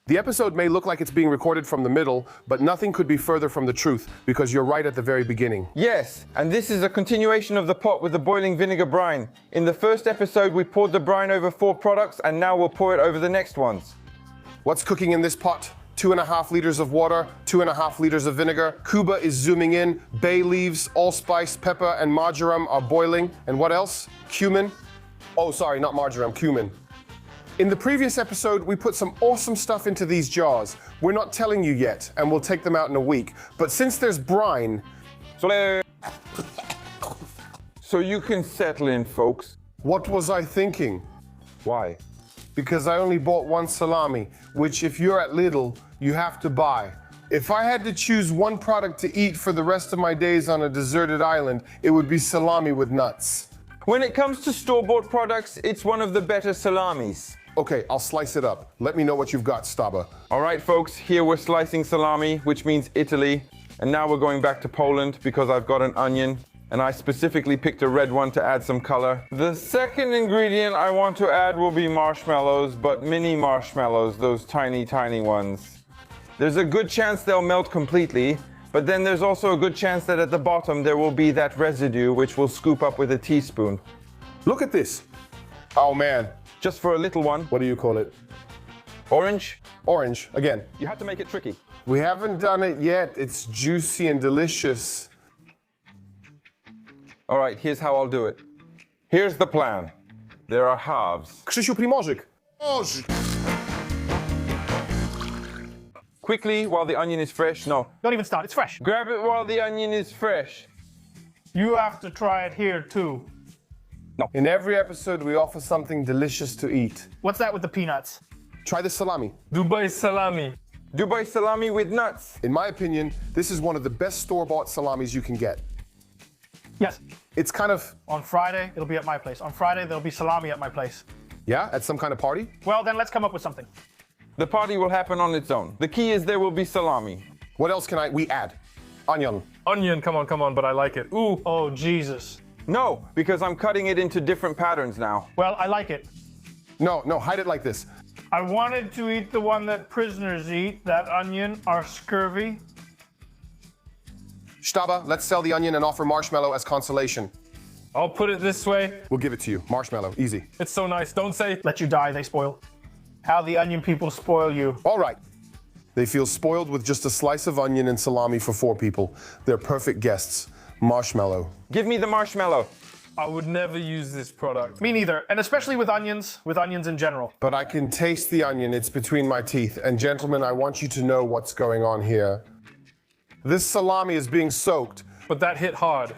The episode may look like it's being recorded from the middle, but nothing could be further from the truth because you're right at the very beginning. Yes, and this is a continuation of the pot with the boiling vinegar brine. In the first episode, we poured the brine over 4 products, and now we'll pour it over the next ones. What's cooking in this pot? 2.5 liters of water, 2.5 liters of vinegar. Kuba is zooming in. Bay leaves, allspice, pepper, and marjoram are boiling. And what else? Cumin. Oh, sorry, not marjoram, cumin. In the previous episode, we put some awesome stuff into these jars. We're not telling you yet, and we'll take them out in a week. But since there's brine... So you can settle in, folks. What was I thinking? Why? Because I only bought 1 salami, which if you're at Lidl, you have to buy. If I had to choose one product to eat for the rest of my days on a deserted island, it would be salami with nuts. When it comes to store-bought products, it's one of the better salamis. Okay, I'll slice it up. Let me know what you've got, Staba. All right, folks, here we're slicing salami, which means Italy. And now we're going back to Poland because I've got an onion. And I specifically picked a red one to add some color. The second ingredient I want to add will be marshmallows, but mini marshmallows, those tiny, tiny ones. There's a good chance they'll melt completely, but then there's also a good chance that at the bottom there will be that residue which we'll scoop up with a teaspoon. Look at this. Oh man. Just for a little one. What do you call it? Orange? Orange, again. You have to make it tricky. We haven't done it yet. It's juicy and delicious. All right, here's how I'll do it. Here's the plan. There are halves. Krzysiu Primorzyk. Quickly, while the onion is fresh. No. Don't even start, it's fresh. Grab it while the onion is fresh. You have to try it here too. In every episode, we offer something delicious to eat. What's that with the peanuts? Try the salami. Dubai salami. Dubai salami with nuts. In my opinion, this is one of the best store-bought salamis you can get. Yes. It's kind of... On Friday, it'll be at my place. On Friday, there'll be salami at my place. Yeah? At some kind of party? Well, then let's come up with something. The party will happen on its own. The key is there will be salami. What else can we add? Onion. Onion, come on, but I like it. Ooh. Oh, Jesus. No, because I'm cutting it into different patterns now. Well, I like it. No, hide it like this. I wanted to eat the one that prisoners eat, that onion, our scurvy. Staba, let's sell the onion and offer marshmallow as consolation. I'll put it this way. We'll give it to you. Marshmallow, easy. It's so nice. Don't say. Let you die, they spoil. How the onion people spoil you. All right. They feel spoiled with just a slice of onion and salami for 4 people. They're perfect guests. Marshmallow. Give me the marshmallow. I would never use this product. Me neither, and especially with onions in general. But I can taste the onion. It's between my teeth. And gentlemen, I want you to know what's going on here. This salami is being soaked. But that hit hard.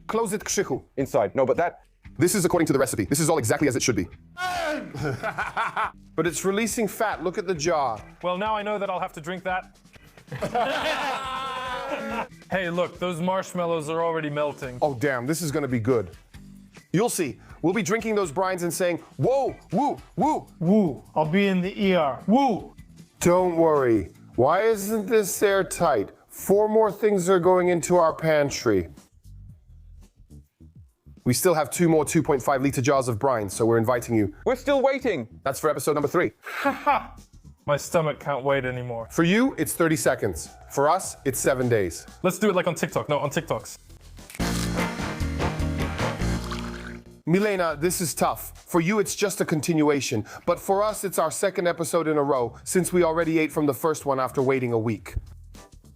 Close it, Krzychu. Inside. No, but that... This is according to the recipe. This is all exactly as it should be. But it's releasing fat. Look at the jar. Well, now I know that I'll have to drink that. Hey, look, those marshmallows are already melting. Oh, damn, this is gonna be good. You'll see. We'll be drinking those brines and saying, whoa, woo, woo. Woo, I'll be in the ER. Woo. Don't worry. Why isn't this airtight? 4 more things are going into our pantry. We still have 2 more 2.5 liter jars of brine, so we're inviting you. We're still waiting. That's for episode number 3. Haha. My stomach can't wait anymore. For you, it's 30 seconds. For us, it's 7 days. Let's do it like on TikTok. No, on TikToks. Milena, this is tough. For you, it's just a continuation. But for us, it's our 2nd episode in a row, since we already ate from the first one after waiting a week.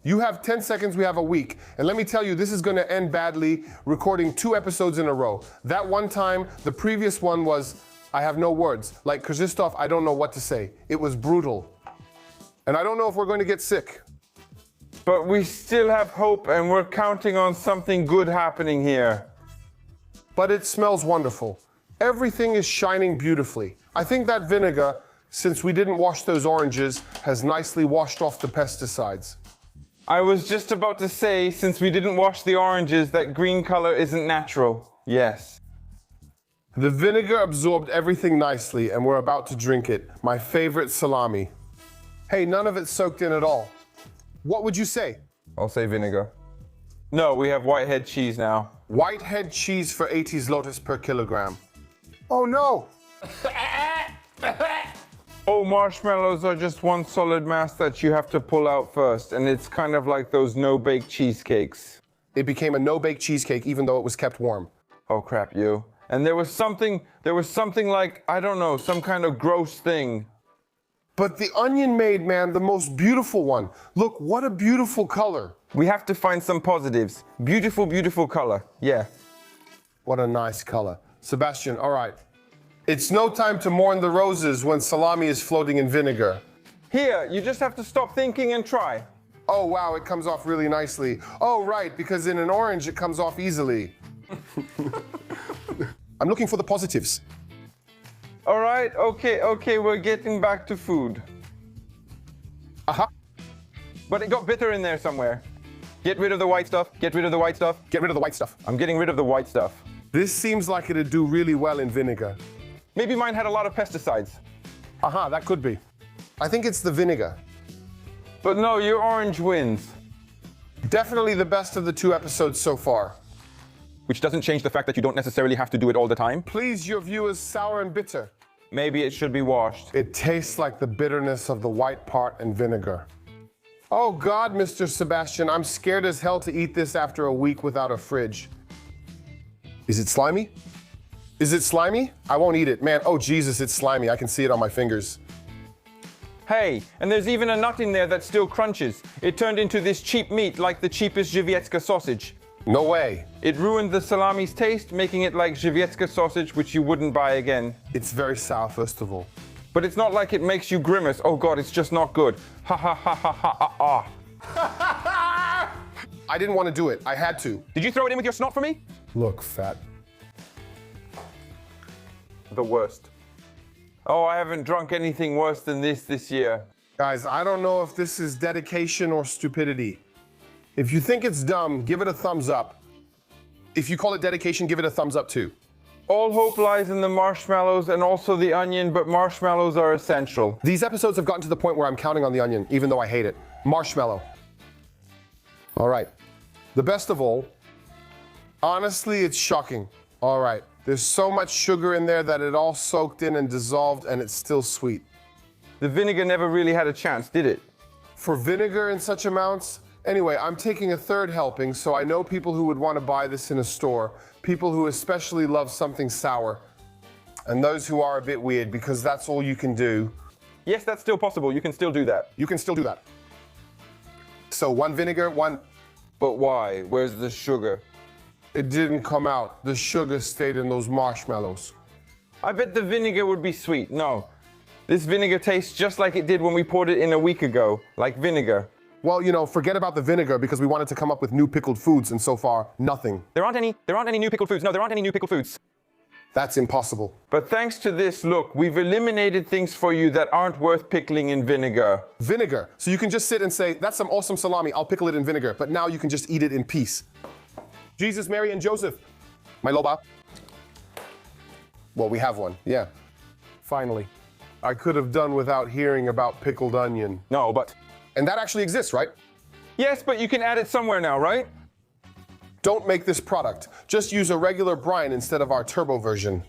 You have 10 seconds, we have a week. And let me tell you, this is gonna end badly, recording 2 episodes in a row. That one time, the previous one was, I have no words. Like Krzysztof, I don't know what to say. It was brutal. And I don't know if we're going to get sick. But we still have hope and we're counting on something good happening here. But it smells wonderful. Everything is shining beautifully. I think that vinegar, since we didn't wash those oranges, has nicely washed off the pesticides. I was just about to say, since we didn't wash the oranges, that green color isn't natural. Yes. The vinegar absorbed everything nicely, and we're about to drink it. My favorite salami. Hey, none of it soaked in at all. What would you say? I'll say vinegar. No, we have whitehead cheese now. Whitehead cheese for 80 zlotys per kilogram. Oh no! Oh, marshmallows are just one solid mass that you have to pull out first, and it's kind of like those no-bake cheesecakes. It became a no-bake cheesecake even though it was kept warm. Oh crap, you. And there was something like, I don't know, some kind of gross thing. But the onion made, man, the most beautiful one. Look, what a beautiful color. We have to find some positives. Beautiful, beautiful color. Yeah. What a nice color. Sebastian, all right. It's no time to mourn the roses when salami is floating in vinegar. Here, you just have to stop thinking and try. Oh, wow, it comes off really nicely. Oh, right, because in an orange, it comes off easily. I'm looking for the positives. All right, okay, we're getting back to food. Aha. But it got bitter in there somewhere. Get rid of the white stuff, get rid of the white stuff. Get rid of the white stuff. I'm getting rid of the white stuff. This seems like it'd do really well in vinegar. Maybe mine had a lot of pesticides. Aha, that could be. I think it's the vinegar. But no, your orange wins. Definitely the best of the 2 episodes so far. Which doesn't change the fact that you don't necessarily have to do it all the time. Please your viewers sour and bitter. Maybe it should be washed. It tastes like the bitterness of the white part and vinegar. Oh God, Mr. Sebastian, I'm scared as hell to eat this after a week without a fridge. Is it slimy? Is it slimy? I won't eat it. Man, oh Jesus, it's slimy. I can see it on my fingers. Hey, and there's even a nut in there that still crunches. It turned into this cheap meat like the cheapest Żywiecka sausage. No way. It ruined the salami's taste, making it like Żywiecka sausage, which you wouldn't buy again. It's very sour, first of all. But it's not like it makes you grimace. Oh God, it's just not good. Ha ha ha ha ha ah ah. I didn't want to do it. I had to. Did you throw it in with your snot for me? Look, fat. The worst. Oh, I haven't drunk anything worse than this year. Guys, I don't know if this is dedication or stupidity. If you think it's dumb, give it a thumbs up. If you call it dedication, give it a thumbs up too. All hope lies in the marshmallows and also the onion, but marshmallows are essential. These episodes have gotten to the point where I'm counting on the onion, even though I hate it. Marshmallow. All right. The best of all, honestly, it's shocking. All right. There's so much sugar in there that it all soaked in and dissolved, and it's still sweet. The vinegar never really had a chance, did it? For vinegar in such amounts? Anyway, I'm taking a 3rd helping, so I know people who would want to buy this in a store, people who especially love something sour, and those who are a bit weird, because that's all you can do. Yes, that's still possible. You can still do that. You can still do that. So 1 vinegar, 1... But why? Where's the sugar? It didn't come out. The sugar stayed in those marshmallows. I bet the vinegar would be sweet. No. This vinegar tastes just like it did when we poured it in a week ago. Like vinegar. Well, you know, forget about the vinegar because we wanted to come up with new pickled foods, and so far, nothing. There aren't any new pickled foods. No, there aren't any new pickled foods. That's impossible. But thanks to this, look, we've eliminated things for you that aren't worth pickling in vinegar. Vinegar. So you can just sit and say, that's some awesome salami, I'll pickle it in vinegar. But now you can just eat it in peace. Jesus, Mary, and Joseph. My loba. Well, we have one, yeah. Finally. I could have done without hearing about pickled onion. No, but... And that actually exists, right? Yes, but you can add it somewhere now, right? Don't make this product. Just use a regular brine instead of our turbo version.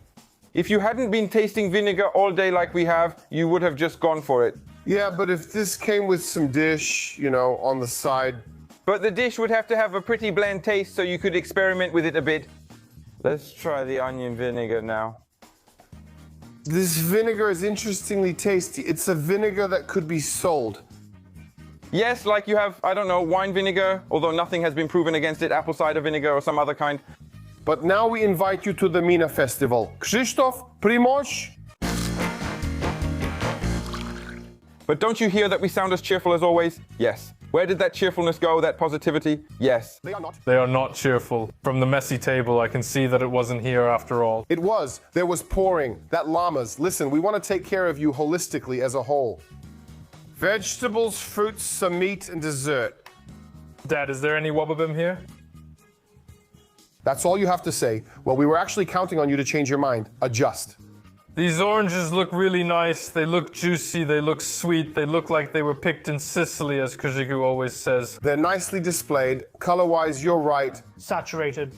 If you hadn't been tasting vinegar all day like we have, you would have just gone for it. Yeah, but if this came with some dish, you know, on the side. But the dish would have to have a pretty bland taste so you could experiment with it a bit. Let's try the onion vinegar now. This vinegar is interestingly tasty. It's a vinegar that could be sold. Yes, like you have, I don't know, wine vinegar, although nothing has been proven against it, apple cider vinegar or some other kind. But now we invite you to the Mina Festival. Krzysztof, Primoz. But don't you hear that we sound as cheerful as always? Yes. Where did that cheerfulness go, that positivity? Yes. They are not. They are not cheerful. From the messy table, I can see that it wasn't here after all. It was. There was pouring. That llamas. Listen, we want to take care of you holistically as a whole. Vegetables, fruits, some meat, and dessert. Dad, is there any wababim here? That's all you have to say. Well, we were actually counting on you to change your mind. Adjust. These oranges look really nice. They look juicy. They look sweet. They look like they were picked in Sicily, as Kojiku always says. They're nicely displayed. Color-wise, you're right. Saturated.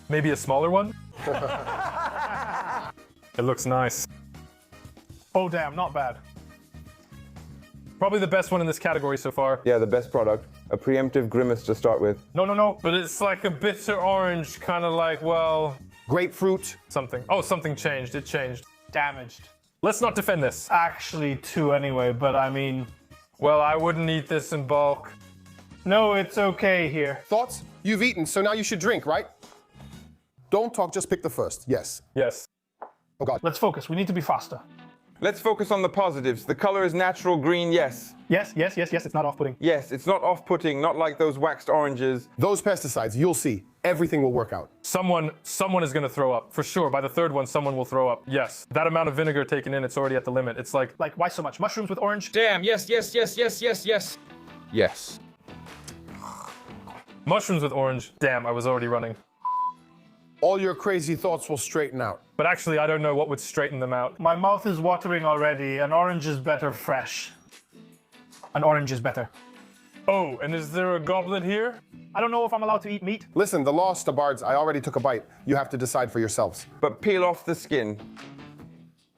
Maybe a smaller one? It looks nice. Oh damn, not bad. Probably the best one in this category so far. Yeah, the best product. A preemptive grimace to start with. No. But it's like a bitter orange, kind of like, well, Grapefruit. something. Oh, something changed. It changed. Damaged. Let's not defend this. Actually, 2 anyway, but I mean, Well, I wouldn't eat this in bulk. no, it's okay here. Thoughts? You've eaten, so now you should drink, right? Don't talk, just pick the first. Yes. Yes. Oh God. Let's focus. We need to be faster. Let's focus on the positives. The color is natural green, yes. Yes. It's not off-putting. Yes, it's not off-putting, not like those waxed oranges. Those pesticides, you'll see. Everything will work out. Someone is gonna throw up. For sure. By the third one, someone will throw up. Yes. That amount of vinegar taken in, it's already at the limit. It's like, Like, why so much? Mushrooms with orange? Damn, yes. Yes. mushrooms with orange. Damn, I was already running. All your crazy thoughts will straighten out. But actually, I don't know what would straighten them out. My mouth is watering already. An orange is better fresh. An orange is better. Oh, and is there a goblet here? I don't know if I'm allowed to eat meat. Listen, the law, Stabards, I already took a bite. You have to decide for yourselves. But peel off the skin.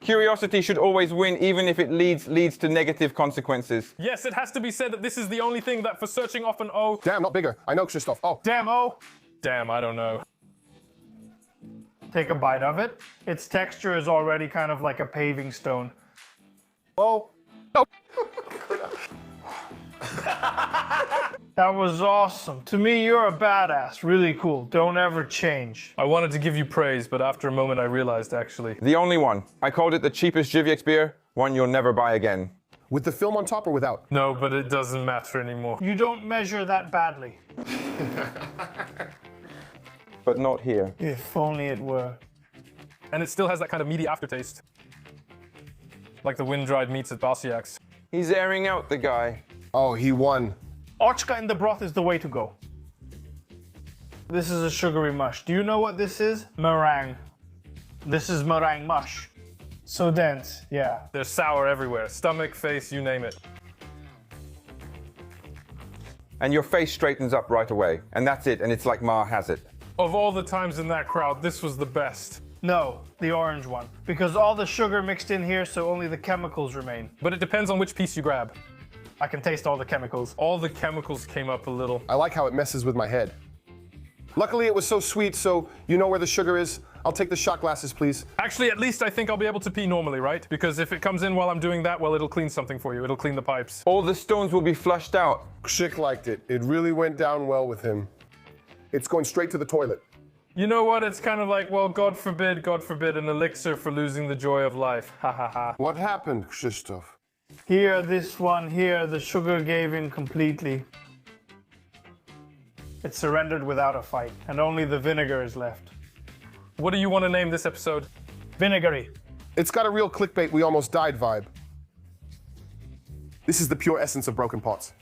Curiosity should always win, even if it leads to negative consequences. Yes, it has to be said that this is the only thing that for searching off an O. Damn, not bigger. I know, Krzysztof. Oh, Damn, oh. Damn, I don't know. Take a bite of it. Its texture is already kind of like a paving stone. oh. No. That was awesome. To me, you're a badass. Really cool. Don't ever change. I wanted to give you praise, but after a moment I realized actually. The only one. I called it the cheapest Jiviex beer, one you'll never buy again. With the film on top or without? No, but it doesn't matter anymore. You don't measure that badly. But not here. If only it were. And it still has that kind of meaty aftertaste. Like the wind-dried meats at Basiak's. He's airing out the guy. Oh, he won. Ochka in the broth is the way to go. This is a sugary mush. Do you know what this is? Meringue. This is meringue mush. So dense, yeah. They're sour everywhere. Stomach, face, you name it. And your face straightens up right away. And that's it, and it's like Ma has it. Of all the times in that crowd, this was the best. No, the orange one. Because all the sugar mixed in here, so only the chemicals remain. But it depends on which piece you grab. I can taste all the chemicals. All the chemicals came up a little. I like how it messes with my head. Luckily, it was so sweet, so you know where the sugar is. I'll take the shot glasses, please. Actually, at least I think I'll be able to pee normally, right? Because if it comes in while I'm doing that, well, it'll clean something for you. It'll clean the pipes. All the stones will be flushed out. Krzyk liked it. It really went down well with him. It's going straight to the toilet. You know what? It's kind of like, well, God forbid, an elixir for losing the joy of life. Ha ha ha. What happened, Krzysztof? Here, this one here, the sugar gave in completely. It surrendered without a fight, and only the vinegar is left. What do you want to name this episode? Vinegary. It's got a real clickbait we almost died vibe. This is the pure essence of broken pots.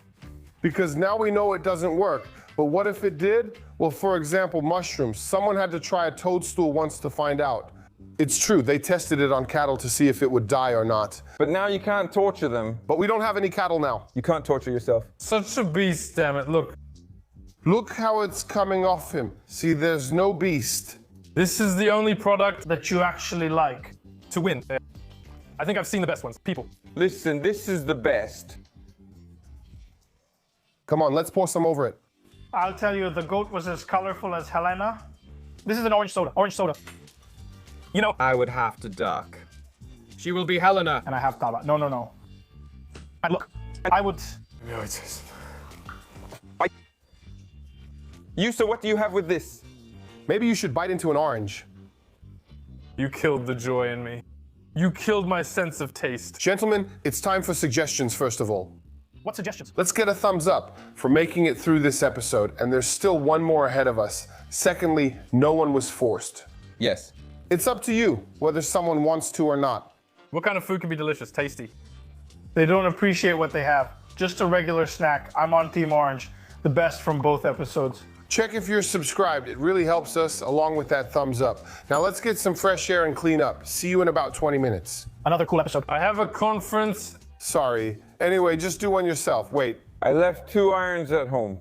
Because now we know it doesn't work. But what if it did? Well, for example, mushrooms. Someone had to try a toadstool once to find out. It's true, they tested it on cattle to see if it would die or not. But now you can't torture them. But we don't have any cattle now. You can't torture yourself. Such a beast, damn it. Look, Look how it's coming off him. See, there's no beast. this is the only product That you actually like. to win. I think I've seen the best ones. People. Listen, this is the best. Come on, let's pour some over it. I'll tell you, the goat was as colorful as Helena. This is an orange soda. Orange soda. You know, I would have to duck. She will be Helena. And I have Taba. No. And look, I would. Yusa, what do you have with this? Maybe you should bite into an orange. you killed the joy in me. You killed my sense of taste. Gentlemen, it's time for suggestions first of all. What suggestions? Let's get a thumbs up for making it through this episode, and there's still one more ahead of us. Secondly, no one was forced. Yes. It's up to you whether someone wants to or not. What kind of food can be delicious? Tasty. They don't appreciate what they have. Just a regular snack. I'm on Team Orange. The best from both episodes. Check if you're subscribed. It really helps us along with that thumbs up. Now let's get some fresh air and clean up. See you in about 20 minutes. Another cool episode. I have a conference. Sorry. Anyway, just do one yourself. Wait. I left 2 irons at home.